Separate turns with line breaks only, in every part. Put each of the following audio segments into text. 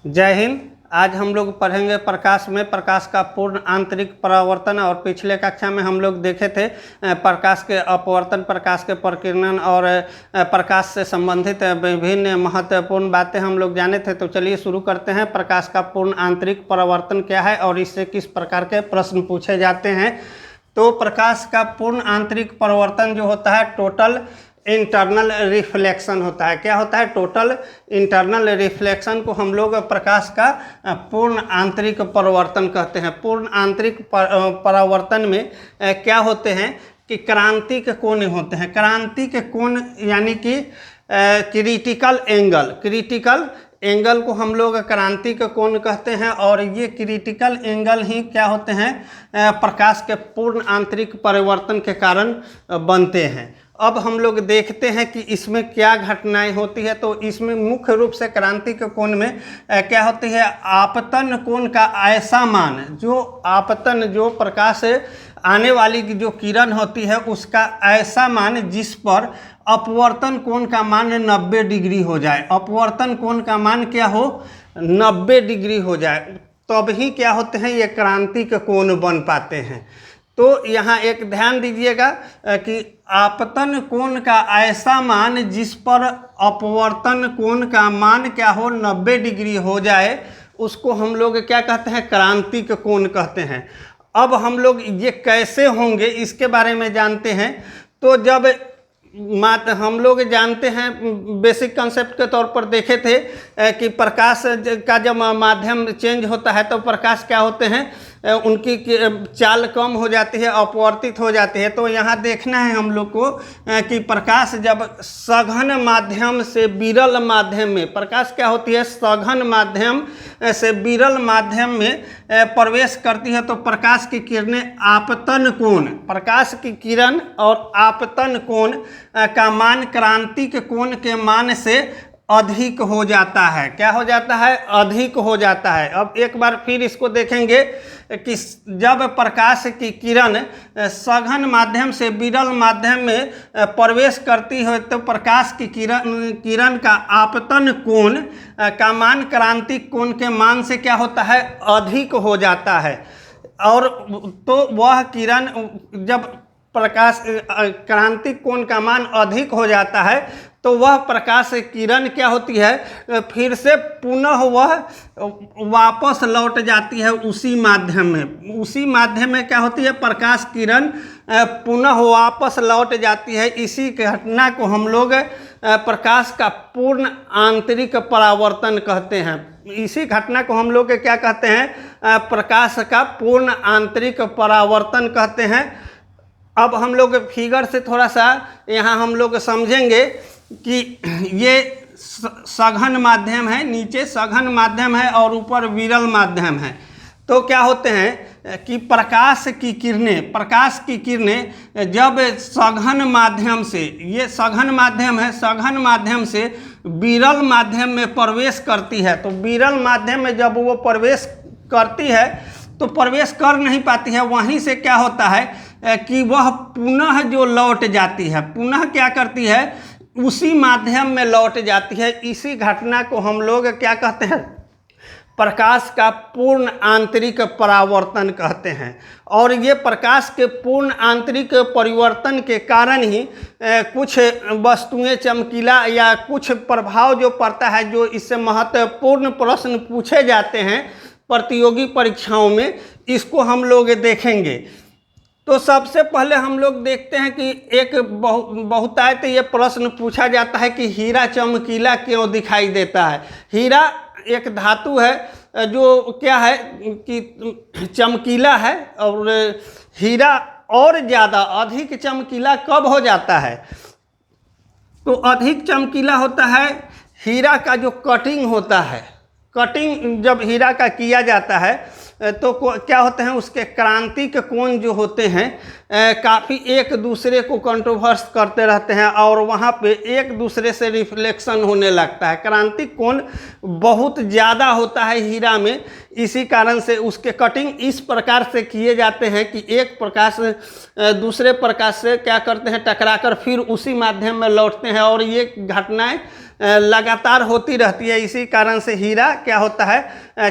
जय हिंद। आज हम लोग पढ़ेंगे प्रकाश में प्रकाश का पूर्ण आंतरिक परावर्तन। और पिछले कक्षा में हम लोग देखे थे प्रकाश के अपवर्तन, प्रकाश के प्रकीर्णन और प्रकाश से संबंधित विभिन्न महत्वपूर्ण बातें हम लोग जाने थे। तो चलिए शुरू करते हैं। प्रकाश का पूर्ण आंतरिक परावर्तन क्या है और इससे किस प्रकार के प्रश्न पूछे जाते हैं। तो प्रकाश का पूर्ण आंतरिक परावर्तन जो होता है टोटल इंटरनल रिफ्लेक्शन होता है। क्या होता है? टोटल इंटरनल रिफ्लेक्शन को हम लोग प्रकाश का पूर्ण आंतरिक परावर्तन कहते हैं। पूर्ण आंतरिक परावर्तन में क्या होते हैं कि क्रांतिक कोण होते हैं। क्रांतिक कोण यानी कि क्रिटिकल एंगल को हम लोग क्रांतिक कोण कहते हैं। और ये क्रिटिकल एंगल ही क्या होते हैं? प्रकाश के पूर्ण आंतरिक परिवर्तन के कारण बनते हैं। अब हम लोग देखते हैं कि इसमें क्या घटनाएं होती है। तो इसमें मुख्य रूप से क्रांतिक कोण में क्या होती है? आपतन कोण का ऐसा मान, जो प्रकाश आने वाली जो किरण होती है उसका ऐसा मान जिस पर अपवर्तन कोण का मान 90 डिग्री हो जाए। अपवर्तन कोण का मान क्या हो? 90 डिग्री हो जाए, तब ही क्या होते हैं? ये क्रांतिक कोण बन पाते हैं। तो यहाँ एक ध्यान दीजिएगा कि आपतन कोण का ऐसा मान जिस पर अपवर्तन कोण का मान क्या हो? 90 डिग्री हो जाए, उसको हम लोग क्या कहते हैं? क्रांतिक कोण कहते हैं। अब हम लोग ये कैसे होंगे इसके बारे में जानते हैं। तो जब हम लोग जानते हैं, बेसिक कंसेप्ट के तौर पर देखे थे कि प्रकाश का जब माध्यम चेंज होता है तो प्रकाश क्या होते हैं? उनकी चाल कम हो जाती है, अपवर्तित हो जाती है। तो यहाँ देखना है हम लोग को कि प्रकाश जब सघन माध्यम से विरल माध्यम में, प्रकाश क्या होती है? सघन माध्यम से विरल माध्यम में प्रवेश करती है तो प्रकाश की किरणें आपतन कोण, प्रकाश की किरण और आपतन कोण का मान क्रांतिक कोण के मान से अधिक हो जाता है। क्या हो जाता है? अधिक हो जाता है। अब एक बार फिर इसको देखेंगे कि जब प्रकाश की किरण सघन माध्यम से विरल माध्यम में प्रवेश करती है तो प्रकाश की किरण का आपतन कोण का मान क्रांतिक कोण के मान से क्या होता है? अधिक हो जाता है। और तो वह किरण जब प्रकाश क्रांतिक कोण का मान अधिक हो जाता है तो वह प्रकाश किरण क्या होती है? फिर से पुनः वह वापस लौट जाती है उसी माध्यम में। उसी माध्यम में क्या होती है? प्रकाश किरण पुनः वापस लौट जाती है। इसी घटना को हम लोग प्रकाश का पूर्ण आंतरिक परावर्तन कहते हैं। इसी घटना को हम लोग क्या कहते हैं? प्रकाश का पूर्ण आंतरिक परावर्तन कहते हैं। अब हम लोग फिगर से थोड़ा सा यहाँ हम लोग समझेंगे कि ये सघन माध्यम है, नीचे सघन माध्यम है और ऊपर विरल माध्यम है। तो क्या होते हैं कि प्रकाश की किरणें जब सघन माध्यम से, ये सघन माध्यम है, सघन माध्यम से विरल माध्यम में प्रवेश करती है। तो विरल माध्यम में जब वो प्रवेश करती है तो प्रवेश कर नहीं पाती है। वहीं से क्या होता है कि वह पुनः जो लौट जाती है, पुनः क्या करती है? उसी माध्यम में लौट जाती है। इसी घटना को हम लोग क्या कहते हैं? प्रकाश का पूर्ण आंतरिक परावर्तन कहते हैं। और ये प्रकाश के पूर्ण आंतरिक परिवर्तन के कारण ही कुछ वस्तुएं चमकीला या कुछ प्रभाव जो पड़ता है, जो इससे महत्वपूर्ण प्रश्न पूछे जाते हैं प्रतियोगी परीक्षाओं में, इसको हम लोग देखेंगे। तो सबसे पहले हम लोग देखते हैं कि एक बहुतायत ये प्रश्न पूछा जाता है कि हीरा चमकीला क्यों दिखाई देता है। हीरा एक धातु है जो क्या है कि चमकीला है, और हीरा और ज़्यादा अधिक चमकीला कब हो जाता है? तो अधिक चमकीला होता है हीरा का जो कटिंग होता है। कटिंग जब हीरा का किया जाता है तो क्या होते हैं? उसके क्रांतिक कोण जो होते हैं काफ़ी एक दूसरे को कंट्रोवर्स करते रहते हैं और वहाँ पे एक दूसरे से रिफ्लेक्शन होने लगता है। क्रांतिक कोण बहुत ज़्यादा होता है हीरा में। इसी कारण से उसके कटिंग इस प्रकार से किए जाते हैं कि एक प्रकाश दूसरे प्रकाश से क्या करते हैं? टकराकर फिर उसी माध्यम में लौटते हैं। और ये घटनाएं लगातार होती रहती है। इसी कारण से हीरा क्या होता है,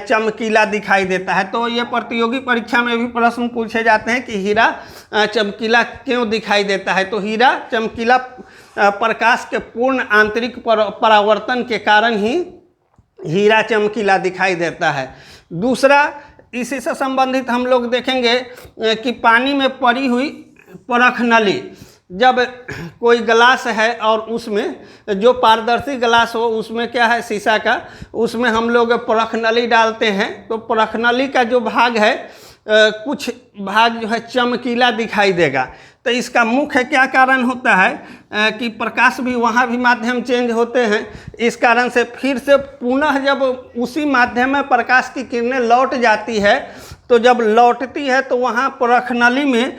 चमकीला दिखाई देता है। तो ये प्रतियोगी परीक्षा में भी प्रश्न पूछे जाते हैं कि हीरा चमकीला क्यों दिखाई देता है। तो हीरा चमकीला प्रकाश के पूर्ण आंतरिक परावर्तन के कारण ही हीरा चमकीला दिखाई देता है। दूसरा, इसी से संबंधित हम लोग देखेंगे कि पानी में पड़ी हुई परख नली, जब कोई गिलास है और उसमें जो पारदर्शी गिलास हो उसमें क्या है, शीशा का, उसमें हम लोग परख नली डालते हैं तो परख नली का जो भाग है कुछ भाग जो है चमकीला दिखाई देगा। तो इसका मुख्य क्या कारण होता है कि प्रकाश भी वहाँ भी माध्यम चेंज होते हैं। इस कारण से फिर से पुनः जब उसी माध्यम में प्रकाश की किरणें लौट जाती है तो जब लौटती है तो वहाँ परख नली में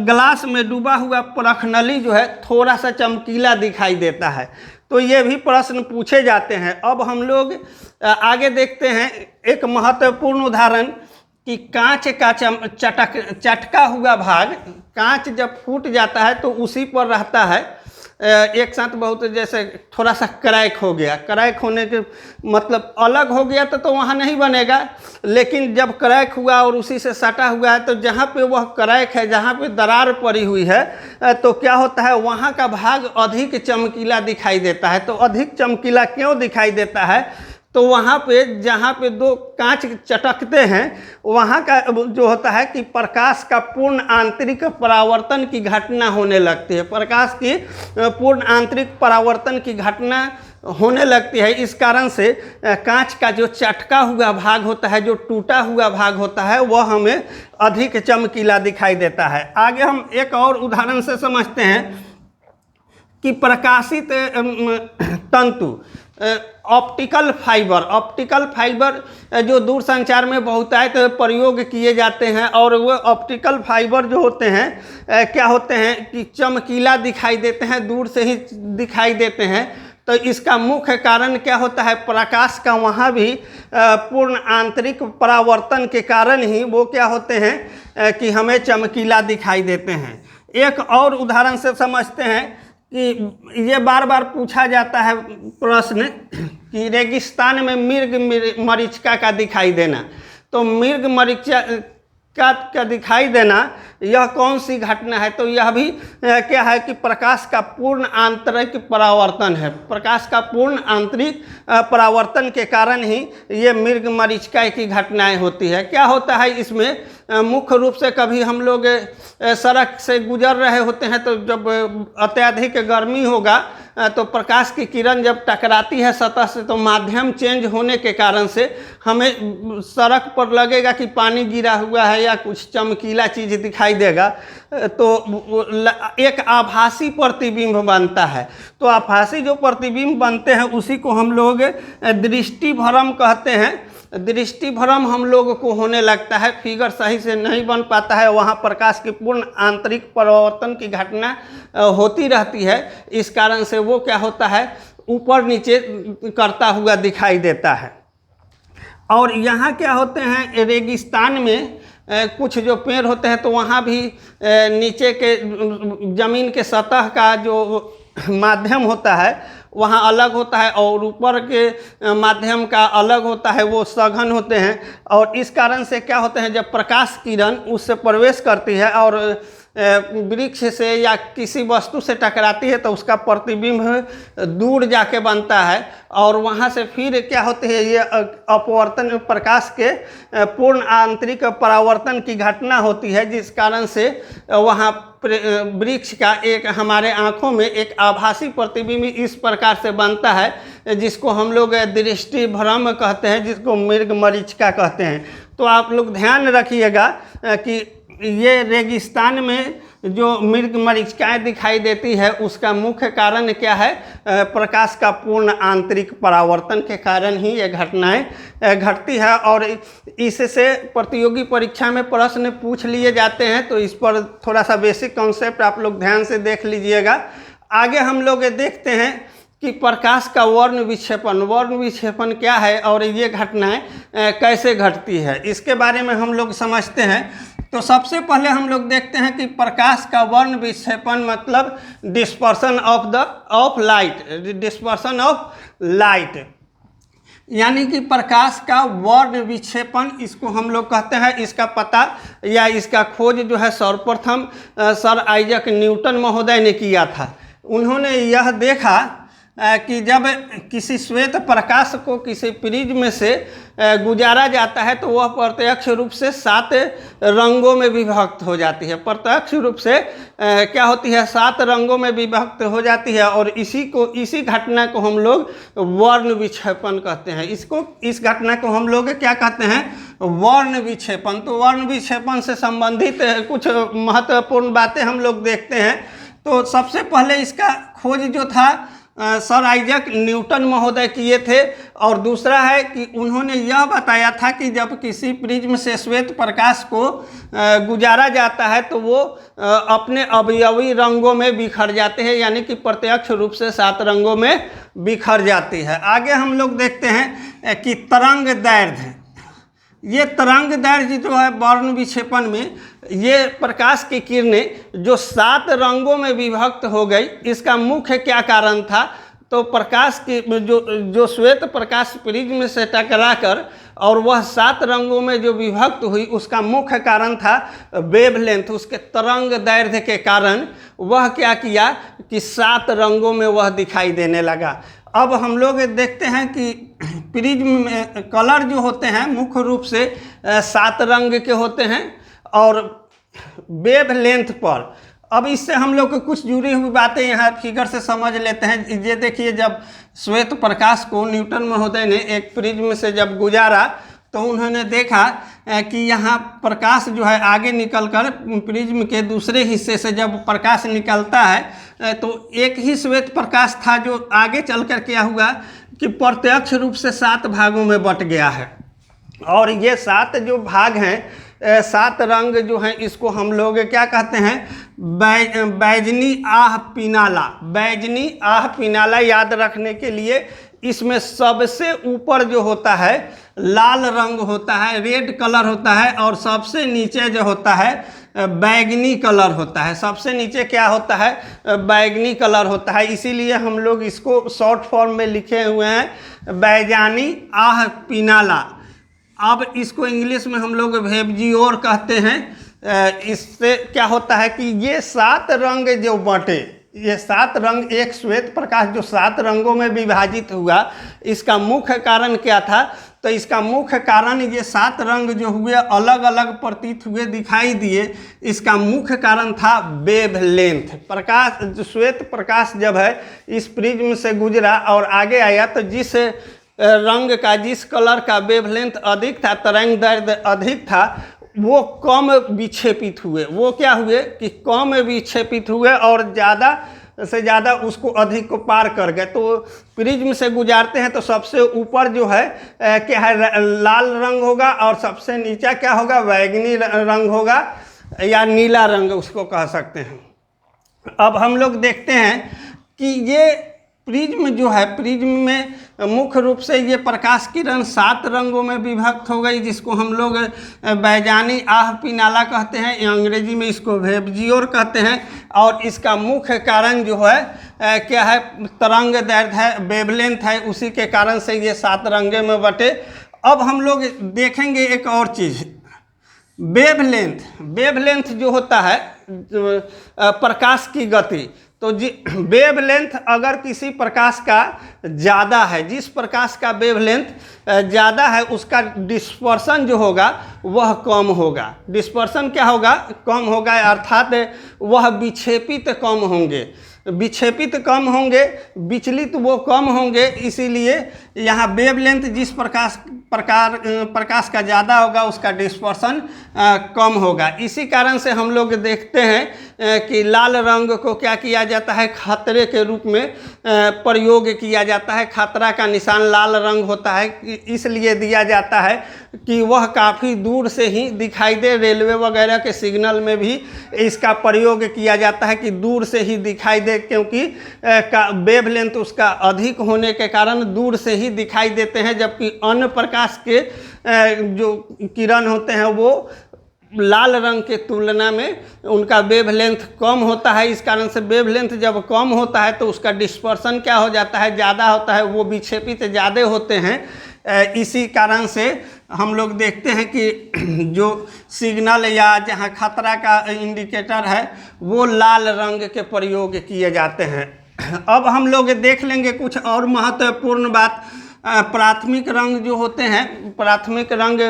ग्लास में डूबा हुआ परख नली जो है थोड़ा सा चमकीला दिखाई देता है। तो ये भी प्रश्न पूछे जाते हैं। अब हम लोग आगे देखते हैं एक महत्वपूर्ण उदाहरण कि कांच का चटका हुआ भाग, कांच जब फूट जाता है तो उसी पर रहता है एक साथ बहुत, जैसे थोड़ा सा क्रैक हो गया, क्रैक होने के मतलब अलग हो गया तो वहाँ नहीं बनेगा, लेकिन जब क्रैक हुआ और उसी से सटा हुआ है तो जहाँ पे वह क्रैक है, जहाँ पे दरार पड़ी हुई है तो क्या होता है, वहाँ का भाग अधिक चमकीला दिखाई देता है। तो अधिक चमकीला क्यों दिखाई देता है, तो वहाँ पे जहाँ पे दो कांच चटकते हैं वहाँ का जो होता है कि प्रकाश का पूर्ण आंतरिक परावर्तन की घटना होने लगती है। प्रकाश की पूर्ण आंतरिक परावर्तन की घटना होने लगती है। इस कारण से कांच का जो चटका हुआ भाग होता है, जो टूटा हुआ भाग होता है, वह हमें अधिक चमकीला दिखाई देता है। आगे हम एक और उदाहरण से समझते हैं कि प्रकाशित तंतु, ऑप्टिकल फाइबर जो दूर संचार में बहुतायत प्रयोग किए जाते हैं और वो ऑप्टिकल फाइबर जो होते हैं क्या होते हैं कि चमकीला दिखाई देते हैं, दूर से ही दिखाई देते हैं। तो इसका मुख्य कारण क्या होता है, प्रकाश का वहाँ भी पूर्ण आंतरिक परावर्तन के कारण ही वो क्या होते हैं कि हमें चमकीला दिखाई देते हैं। एक और उदाहरण से समझते हैं कि ये बार बार पूछा जाता है प्रश्न कि रेगिस्तान में मृग मरीचिका का दिखाई देना। तो मृग मरीचिका का दिखाई देना यह कौन सी घटना है, तो यह भी क्या है कि प्रकाश का पूर्ण आंतरिक परावर्तन है। प्रकाश का पूर्ण आंतरिक परावर्तन के कारण ही ये मृग मरीचिका की घटनाएं होती है। क्या होता है इसमें, मुख्य रूप से कभी हम लोग सड़क से गुजर रहे होते हैं तो जब अत्यधिक गर्मी होगा तो प्रकाश की किरण जब टकराती है सतह से तो माध्यम चेंज होने के कारण से हमें सड़क पर लगेगा कि पानी गिरा हुआ है या कुछ चमकीला चीज़ दिखाई देगा, तो एक आभासी प्रतिबिंब बनता है। तो आभासी जो प्रतिबिंब बनते हैं उसी को हम लोग दृष्टिभ्रम कहते हैं। दृष्टिभ्रम हम लोग को होने लगता है, फिगर सही से नहीं बन पाता है, वहाँ प्रकाश की पूर्ण आंतरिक परावर्तन की घटना होती रहती है। इस कारण से वो क्या होता है, ऊपर नीचे करता हुआ दिखाई देता है। और यहाँ क्या होते हैं, रेगिस्तान में कुछ जो पेड़ होते हैं तो वहाँ भी नीचे के ज़मीन के सतह का जो माध्यम होता है वहाँ अलग होता है और ऊपर के माध्यम का अलग होता है, वो सघन होते हैं। और इस कारण से क्या होते हैं, जब प्रकाश किरण उससे प्रवेश करती है और वृक्ष से या किसी वस्तु से टकराती है तो उसका प्रतिबिंब दूर जाके बनता है और वहाँ से फिर क्या होते हैं, ये अपवर्तन, प्रकाश के पूर्ण आंतरिक परावर्तन की घटना होती है, जिस कारण से वहाँ वृक्ष का एक हमारे आँखों में एक आभासी प्रतिबिंब इस प्रकार से बनता है जिसको हम लोग दृष्टिभ्रम कहते हैं, जिसको मृग मरीचिका कहते हैं। तो आप लोग ध्यान रखिएगा कि ये रेगिस्तान में जो मृग मरीचिकाएँ दिखाई देती है उसका मुख्य कारण क्या है, प्रकाश का पूर्ण आंतरिक परावर्तन के कारण ही ये घटनाएं घटती है। और इससे प्रतियोगी परीक्षा में प्रश्न पूछ लिए जाते हैं, तो इस पर थोड़ा सा बेसिक कॉन्सेप्ट आप लोग ध्यान से देख लीजिएगा। आगे हम लोग देखते हैं कि प्रकाश का वर्ण विक्षेपण क्या है और ये घटनाएं कैसे घटती है, इसके बारे में हम लोग समझते हैं तो सबसे पहले हम लोग देखते हैं कि प्रकाश का वर्ण विक्षेपण मतलब dispersion of light, dispersion of light, यानी कि प्रकाश का वर्ण विक्षेपण इसको हम लोग कहते हैं। इसका पता या इसका खोज जो है सर्वप्रथम सर आइजैक न्यूटन महोदय ने किया था। उन्होंने यह देखा कि जब किसी श्वेत प्रकाश को किसी प्रिज्म से गुजारा जाता है तो वह प्रत्यक्ष रूप से 7 रंगों में विभक्त हो जाती है। प्रत्यक्ष रूप से क्या होती है, 7 रंगों में विभक्त हो जाती है और इसी घटना को हम लोग वर्ण विक्षेपण कहते हैं। इस घटना को हम लोग क्या कहते हैं, वर्ण विक्षेपण। तो वर्ण विक्षेपण से संबंधित कुछ महत्वपूर्ण बातें हम लोग देखते हैं। तो सबसे पहले इसका खोज जो था सर आइजैक न्यूटन महोदय किए थे, और दूसरा है कि उन्होंने यह बताया था कि जब किसी प्रिज्म से श्वेत प्रकाश को गुजारा जाता है तो वो अपने अवयवी रंगों में बिखर जाते हैं, यानी कि प्रत्यक्ष रूप से 7 रंगों में बिखर जाती है। आगे हम लोग देखते हैं कि तरंग दैर्ध्य। ये तरंग दैर्ध्य जो है वर्ण विक्षेपण में, ये प्रकाश की किरणें जो 7 रंगों में विभक्त हो गई, इसका मुख्य क्या कारण था। तो प्रकाश की जो श्वेत प्रकाश प्रिज्म से टकराकर और वह 7 रंगों में जो विभक्त हुई, उसका मुख्य कारण था वेवलेंथ, उसके तरंग दैर्ध्य के कारण वह क्या किया कि 7 रंगों में वह दिखाई देने लगा। अब हम लोग देखते हैं कि प्रिज्म में कलर जो होते हैं मुख्य रूप से 7 रंग के होते हैं और वेवलेंथ पर। अब इससे हम लोग को कुछ जुड़ी हुई बातें यहाँ फिगर से समझ लेते हैं। ये देखिए, जब श्वेत प्रकाश को न्यूटन महोदय ने एक प्रिज्म से जब गुजारा तो उन्होंने देखा कि यहाँ प्रकाश जो है आगे निकलकर प्रिज्म के दूसरे हिस्से से जब प्रकाश निकलता है तो एक ही श्वेत प्रकाश था जो आगे चलकर क्या हुआ कि प्रत्यक्ष रूप से 7 भागों में बट गया है। और ये 7 जो भाग हैं, 7 रंग जो हैं, इसको हम लोग क्या कहते हैं, बैजनी आह पिनाला। बैजनी आह पिनाला याद रखने के लिए इसमें सबसे ऊपर जो होता है लाल रंग होता है, रेड कलर होता है, और सबसे नीचे जो होता है बैगनी कलर होता है। सबसे नीचे क्या होता है, बैगनी कलर होता है। इसीलिए हम लोग इसको शॉर्ट फॉर्म में लिखे हुए हैं बैजानी आह पिनाला। अब इसको इंग्लिश में हम लोग वेबजियोर कहते हैं। इससे क्या होता है कि ये 7 रंग जो बटे, ये 7 रंग, एक श्वेत प्रकाश जो 7 रंगों में विभाजित हुआ, इसका मुख्य कारण क्या था। तो इसका मुख्य कारण ये 7 रंग जो हुए अलग अलग प्रतीत हुए, दिखाई दिए, इसका मुख्य कारण था वेवलेंथ। प्रकाश जो श्वेत प्रकाश जब है इस प्रिज्म से गुजरा और आगे आया तो जिस रंग का, जिस कलर का वेवलेंथ अधिक था, तरंग दैर्ध्य अधिक था, वो कम विक्षेपित हुए। वो क्या हुए कि कम विक्षेपित हुए और ज़्यादा से ज़्यादा उसको अधिक को पार कर गए। तो प्रिज्म से गुजारते हैं तो सबसे ऊपर जो है क्या है, लाल रंग होगा, और सबसे नीचे क्या होगा, बैगनी रंग होगा या नीला रंग उसको कह सकते हैं। अब हम लोग देखते हैं कि ये प्रिज्म जो है, प्रिज्म में मुख्य रूप से ये प्रकाश किरण 7 रंगों में विभक्त हो गई, जिसको हम लोग बैजानी आह पिनाला कहते हैं, अंग्रेजी में इसको वेबजियोर कहते हैं। और इसका मुख्य कारण जो है क्या है, तरंग दैर्ध्य है, वेवलेंथ है, उसी के कारण से ये 7 रंगे में बटे। अब हम लोग देखेंगे एक और चीज़, वेवलेंथ। वेवलेंथ जो होता है प्रकाश की गति। तो वेवलेंथ अगर किसी प्रकाश का ज़्यादा है, जिस प्रकाश का वेवलेंथ ज़्यादा है, उसका डिस्पर्सन जो होगा वह कम होगा। डिस्पर्सन क्या होगा, कम होगा, अर्थात वह विक्षेपित कम होंगे, विक्षेपित कम होंगे, विचलित वो कम होंगे। इसीलिए यहाँ वेवलेंथ जिस प्रकाश का ज़्यादा होगा उसका डिस्पर्सन कम होगा। इसी कारण से हम लोग देखते हैं कि लाल रंग को क्या किया जाता है, खतरे के रूप में प्रयोग किया जाता है। खतरा का निशान लाल रंग होता है, इसलिए दिया जाता है कि वह काफ़ी दूर से ही दिखाई दे। रेलवे वगैरह के सिग्नल में भी इसका प्रयोग किया जाता है कि दूर से ही दिखाई दे, क्योंकि वेवलेंथ उसका अधिक होने के कारण दूर से ही दिखाई देते हैं, जबकि अन्य प्रकाश के जो किरण होते हैं वो लाल रंग के तुलना में उनका वेवलेंथ कम होता है। इस कारण से वेवलेंथ जब कम होता है तो उसका डिस्पर्सन क्या हो जाता है, ज़्यादा होता है, वो विक्षेपित ज़्यादा होते हैं। इसी कारण से हम लोग देखते हैं कि जो सिग्नल या जहाँ खतरा का इंडिकेटर है वो लाल रंग के प्रयोग किए जाते हैं। अब हम लोग देख लेंगे कुछ और महत्वपूर्ण बात। प्राथमिक रंग जो होते हैं, प्राथमिक रंग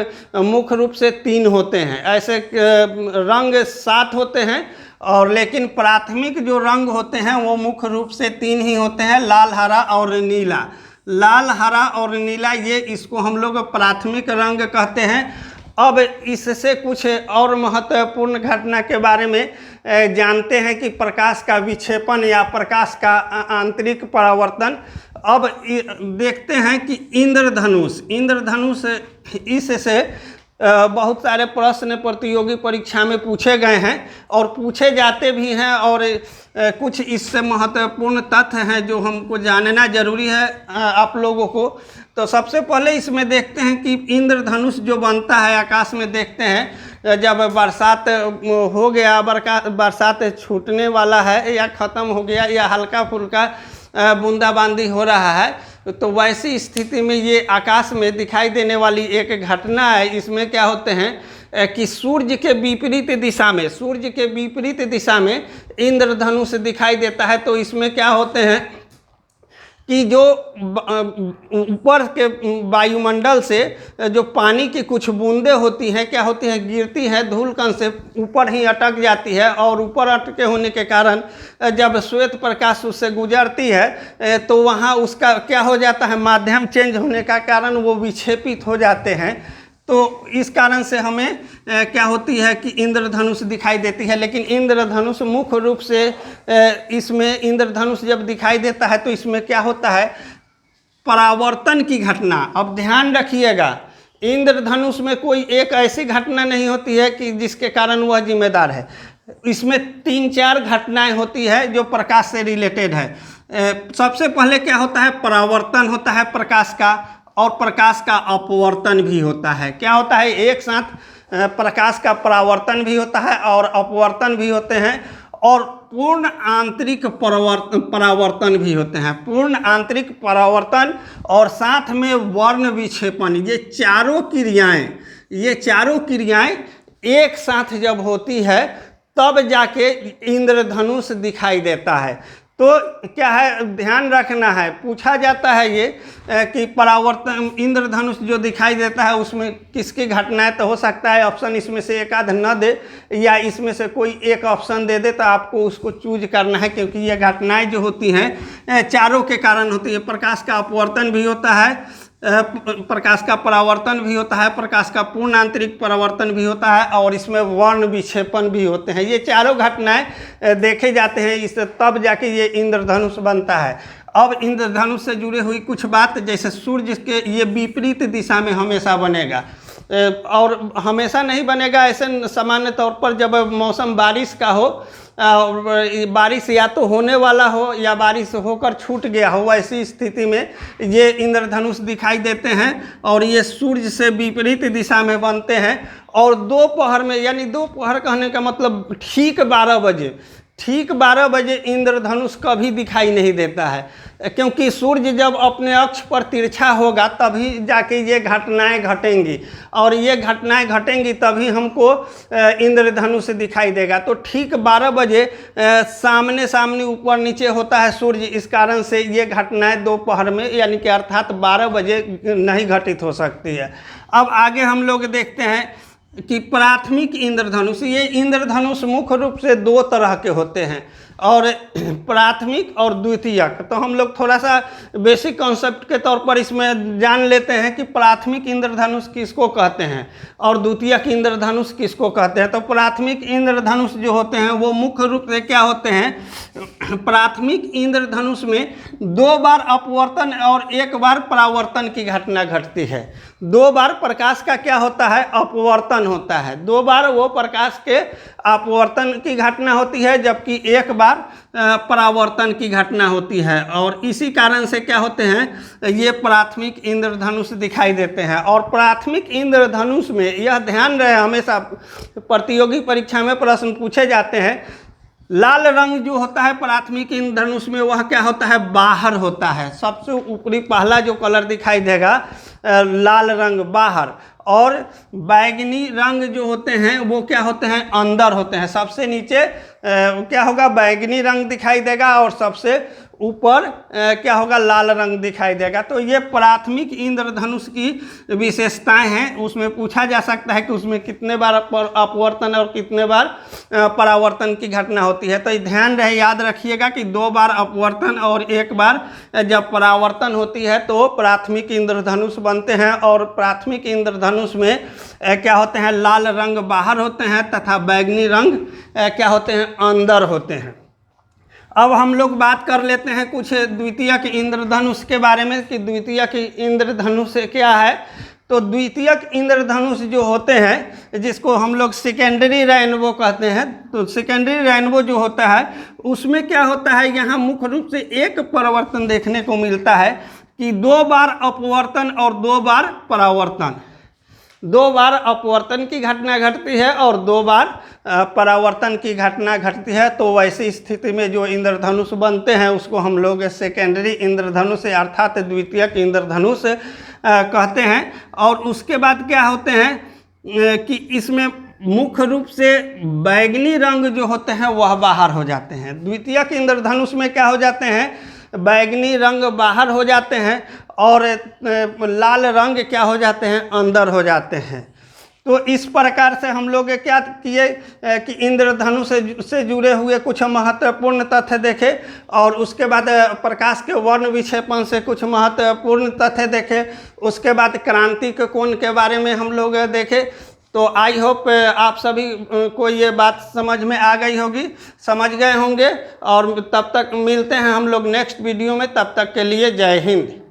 मुख्य रूप से 3 होते हैं। ऐसे रंग 7 होते हैं और लेकिन प्राथमिक जो रंग होते हैं वो मुख्य रूप से 3 ही होते हैं, लाल, हरा और नीला। लाल, हरा और नीला, ये इसको हम लोग प्राथमिक रंग कहते हैं। अब इससे कुछ और महत्वपूर्ण घटना के बारे में जानते हैं कि प्रकाश का विक्षेपण या प्रकाश का आंतरिक परावर्तन। अब देखते हैं कि इंद्रधनुष इससे बहुत सारे प्रश्न प्रतियोगी परीक्षा में पूछे गए हैं और पूछे जाते भी हैं, और कुछ इससे महत्वपूर्ण तथ्य हैं जो हमको जानना जरूरी है आप लोगों को। तो सबसे पहले इसमें देखते हैं कि इंद्रधनुष जो बनता है आकाश में, देखते हैं जब बरसात हो गया, बरसात छूटने वाला है या ख़त्म हो गया या हल्का फुल्का बूंदाबांदी हो रहा है, तो वैसी स्थिति में ये आकाश में दिखाई देने वाली एक घटना है। इसमें क्या होते हैं कि सूर्य के विपरीत दिशा में इंद्रधनुष दिखाई देता है। तो इसमें क्या होते हैं कि जो ऊपर के वायुमंडल से जो पानी की कुछ बूंदें होती हैं, क्या होती हैं, गिरती हैं धूलकण से, ऊपर ही अटक जाती है, और ऊपर अटके होने के कारण जब श्वेत प्रकाश उससे गुजरती है तो वहाँ उसका क्या हो जाता है, माध्यम चेंज होने का कारण वो विक्षेपित हो जाते हैं। तो इस कारण से हमें क्या होती है कि इंद्रधनुष दिखाई देती है। लेकिन इंद्रधनुष मुख्य रूप से इसमें इंद्रधनुष जब दिखाई देता है तो इसमें क्या होता है, परावर्तन की घटना। अब ध्यान रखिएगा, इंद्रधनुष में कोई एक ऐसी घटना नहीं होती है कि जिसके कारण वह जिम्मेदार है। इसमें 3-4 घटनाएं होती है जो प्रकाश से रिलेटेड है। सबसे पहले क्या होता है, परावर्तन होता है प्रकाश का, और प्रकाश का अपवर्तन भी होता है। क्या होता है, एक साथ प्रकाश का परावर्तन भी होता है और अपवर्तन भी होते हैं, और पूर्ण आंतरिक परावर्तन भी होते हैं। पूर्ण आंतरिक परावर्तन और साथ में वर्ण विक्षेपण, ये चारों क्रियाएं एक साथ जब होती है तब जाके इंद्रधनुष दिखाई देता है। तो क्या है, ध्यान रखना है, पूछा जाता है ये कि परावर्तन इंद्रधनुष जो दिखाई देता है उसमें किसकी घटनाएं, तो हो सकता है ऑप्शन इसमें से एक आध न दे या इसमें से कोई एक ऑप्शन दे दे, तो आपको उसको चूज करना है, क्योंकि ये घटनाएं जो होती हैं चारों के कारण होती है। प्रकाश का अपवर्तन भी होता है, प्रकाश का परावर्तन भी होता है, प्रकाश का पूर्ण आंतरिक परावर्तन भी होता है, और इसमें वर्ण विक्षेपण भी होते हैं। ये चारों घटनाएं देखे जाते हैं, इससे तब जाके ये इंद्रधनुष बनता है। अब इंद्रधनुष से जुड़े हुई कुछ बात, जैसे सूर्य के ये विपरीत दिशा में हमेशा बनेगा, और हमेशा नहीं बनेगा, ऐसे सामान्य तौर पर जब मौसम बारिश का हो, बारिश या तो होने वाला हो या बारिश होकर छूट गया हो, ऐसी स्थिति में ये इंद्रधनुष दिखाई देते हैं, और ये सूर्य से विपरीत दिशा में बनते हैं। और दोपहर में, यानी दोपहर कहने का मतलब ठीक 12 बजे इंद्रधनुष कभी दिखाई नहीं देता है, क्योंकि सूर्य जब अपने अक्ष पर तिरछा होगा तभी जाके ये घटनाएं घटेंगी, और ये घटनाएं घटेंगी तभी हमको इंद्रधनुष दिखाई देगा। तो ठीक 12 बजे सामने सामने ऊपर नीचे होता है सूर्य, इस कारण से ये घटनाएं दोपहर में, यानी कि अर्थात 12 बजे नहीं घटित हो सकती है। अब आगे हम लोग देखते हैं कि प्राथमिक इंद्रधनुष, ये इंद्रधनुष मुख्य रूप से 2 तरह के होते हैं, और प्राथमिक और द्वितीयक। तो हम लोग थोड़ा सा बेसिक कॉन्सेप्ट के तौर पर इसमें जान लेते हैं कि प्राथमिक इंद्रधनुष किसको कहते हैं और द्वितीयक इंद्रधनुष किसको कहते हैं। तो प्राथमिक इंद्रधनुष जो होते हैं वो मुख्य रूप से क्या होते हैं, प्राथमिक इंद्रधनुष में 2 बार अपवर्तन और 1 बार परावर्तन की घटना घटती है। 2 बार प्रकाश का क्या होता है, अपवर्तन होता है, 2 बार वो प्रकाश के अपवर्तन की घटना होती है, जबकि 1 बार बार परावर्तन की घटना होती है, और इसी कारण से क्या होते हैं, ये प्राथमिक इंद्रधनुष दिखाई देते हैं। और प्राथमिक इंद्रधनुष में यह ध्यान रहे, हमेशा प्रतियोगी परीक्षा में प्रश्न पूछे जाते हैं, लाल रंग जो होता है प्राथमिक इंद्रधनुष में वह क्या होता है, बाहर होता है। सबसे ऊपरी पहला जो कलर दिखाई देगा लाल रंग बाहर, और बैगनी रंग जो होते हैं वो क्या होते हैं, अंदर होते हैं। सबसे नीचे क्या होगा, बैगनी रंग दिखाई देगा, और सबसे ऊपर क्या होगा, लाल रंग दिखाई देगा। तो ये प्राथमिक इंद्रधनुष की विशेषताएं हैं। उसमें पूछा जा सकता है कि उसमें कितने बार अपवर्तन और कितने बार परावर्तन की घटना होती है। तो ध्यान रहे, याद रखिएगा कि 2 बार अपवर्तन और 1 बार जब परावर्तन होती है तो प्राथमिक इंद्रधनुष बनते हैं। और प्राथमिक इंद्रधनुष में क्या होते हैं, लाल रंग बाहर होते हैं तथा बैगनी रंग क्या होते हैं, अंदर होते हैं। अब हम लोग बात कर लेते हैं कुछ द्वितीयक इंद्रधनुष के बारे में कि द्वितीयक इंद्रधनुष क्या है। तो द्वितीयक इंद्रधनुष जो होते हैं, जिसको हम लोग सेकेंडरी रेनबो कहते हैं, तो सेकेंडरी रेनबो जो होता है उसमें क्या होता है, यहाँ मुख्य रूप से एक परिवर्तन देखने को मिलता है कि 2 बार अपवर्तन और 2 बार परावर्तन। 2 बार अपवर्तन की घटना घटती है और 2 बार परावर्तन की घटना घटती है। तो वैसी स्थिति में जो इंद्रधनुष बनते हैं उसको हम लोग सेकेंडरी इंद्रधनुष अर्थात द्वितीयक इंद्रधनुष कहते हैं। और उसके बाद क्या होते हैं कि इसमें मुख्य रूप से बैगनी रंग जो होते हैं वह बाहर हो जाते हैं। द्वितीयक इंद्रधनुष में क्या हो जाते हैं, बैगनी रंग बाहर हो जाते हैं और लाल रंग क्या हो जाते हैं, अंदर हो जाते हैं। तो इस प्रकार से हम लोग क्या किए कि इंद्रधनुष से जुड़े हुए कुछ महत्वपूर्ण तथ्य देखे, और उसके बाद प्रकाश के वर्ण विक्षेपण से कुछ महत्वपूर्ण तथ्य देखे, उसके बाद क्रांति के कोण के बारे में हम लोग देखे। तो आई होप आप सभी को ये बात समझ में आ गई होगी, समझ गए होंगे। और तब तक मिलते हैं हम लोग नेक्स्ट वीडियो में, तब तक के लिए जय हिंद।